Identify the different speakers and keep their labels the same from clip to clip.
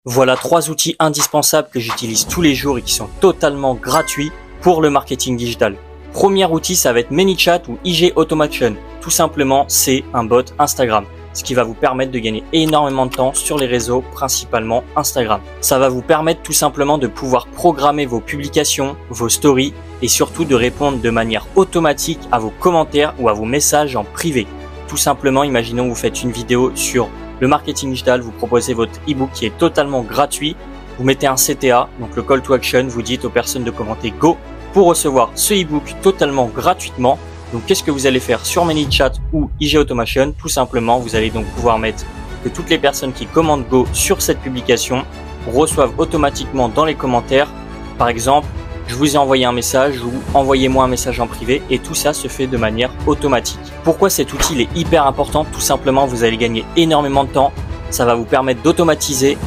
Speaker 1: Voilà 3 outils indispensables que j'utilise tous les jours et qui sont totalement gratuits pour le marketing digital. Premier outil, ça va être ManyChat ou IG Automation. Tout simplement, c'est un bot Instagram, ce qui va vous permettre de gagner énormément de temps sur les réseaux, principalement Instagram. Ça va vous permettre tout simplement de pouvoir programmer vos publications, vos stories et surtout de répondre de manière automatique à vos commentaires ou à vos messages en privé. Tout simplement, imaginons que vous faites une vidéo sur le marketing digital, vous proposez votre e-book qui est totalement gratuit, vous mettez un CTA, donc le call to action, vous dites aux personnes de commenter Go pour recevoir ce e-book totalement gratuitement. Donc qu'est-ce que vous allez faire sur ManyChat ou IG Automation? Tout simplement, vous allez donc pouvoir mettre que toutes les personnes qui commandent Go sur cette publication reçoivent automatiquement dans les commentaires, par exemple, je vous ai envoyé un message ou envoyez-moi un message en privé, et tout ça se fait de manière automatique. Pourquoi cet outil est hyper important? Tout simplement, vous allez gagner énormément de temps. Ça va vous permettre d'automatiser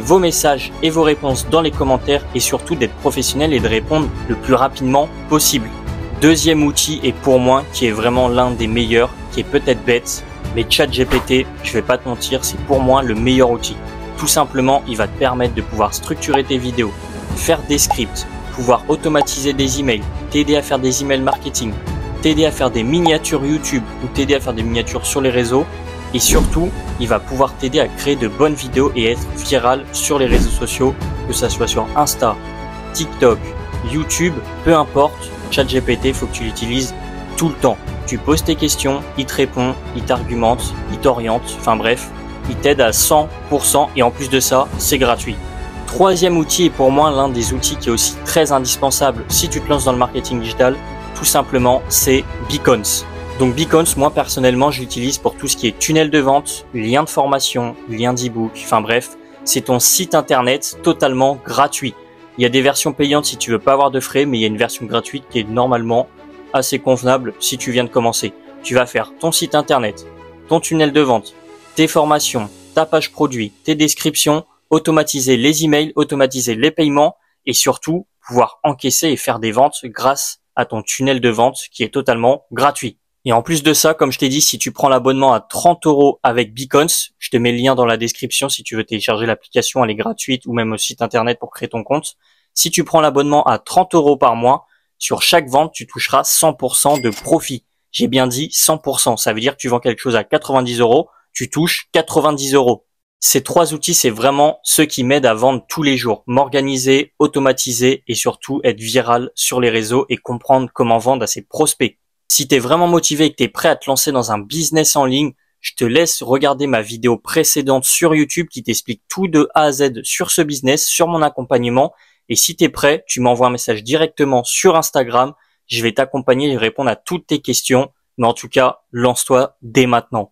Speaker 1: vos messages et vos réponses dans les commentaires et surtout d'être professionnel et de répondre le plus rapidement possible. Deuxième outil, et pour moi qui est vraiment l'un des meilleurs, qui est peut-être bête, mais ChatGPT, je vais pas te mentir, c'est pour moi le meilleur outil. Tout simplement, il va te permettre de pouvoir structurer tes vidéos, faire des scripts, pouvoir automatiser des emails, t'aider à faire des emails marketing, t'aider à faire des miniatures YouTube ou t'aider à faire des miniatures sur les réseaux, et surtout, il va pouvoir t'aider à créer de bonnes vidéos et être viral sur les réseaux sociaux, que ça soit sur Insta, TikTok, YouTube, peu importe, ChatGPT, il faut que tu l'utilises tout le temps. Tu poses tes questions, il te répond, il t'argumente, il t'oriente, enfin bref, il t'aide à 100% et en plus de ça, c'est gratuit. Troisième outil, et pour moi l'un des outils qui est aussi très indispensable si tu te lances dans le marketing digital, tout simplement, c'est Beacons. Donc Beacons, moi personnellement, je l'utilise pour tout ce qui est tunnel de vente, lien de formation, lien d'e-book, enfin bref, c'est ton site internet totalement gratuit. Il y a des versions payantes si tu veux pas avoir de frais, mais il y a une version gratuite qui est normalement assez convenable si tu viens de commencer. Tu vas faire ton site internet, ton tunnel de vente, tes formations, ta page produit, tes descriptions, automatiser les emails, automatiser les paiements et surtout pouvoir encaisser et faire des ventes grâce à ton tunnel de vente qui est totalement gratuit. Et en plus de ça, comme je t'ai dit, si tu prends l'abonnement à 30 € avec Beacons, je te mets le lien dans la description si tu veux télécharger l'application, elle est gratuite, ou même au site internet pour créer ton compte. Si tu prends l'abonnement à 30 € par mois, sur chaque vente, tu toucheras 100% de profit. J'ai bien dit 100%, ça veut dire que tu vends quelque chose à 90 €, tu touches 90 €. Ces 3 outils, c'est vraiment ceux qui m'aident à vendre tous les jours, m'organiser, automatiser et surtout être viral sur les réseaux et comprendre comment vendre à ses prospects. Si tu es vraiment motivé et que tu es prêt à te lancer dans un business en ligne, je te laisse regarder ma vidéo précédente sur YouTube qui t'explique tout de A à Z sur ce business, sur mon accompagnement. Et si tu es prêt, tu m'envoies un message directement sur Instagram. Je vais t'accompagner et répondre à toutes tes questions. Mais en tout cas, lance-toi dès maintenant.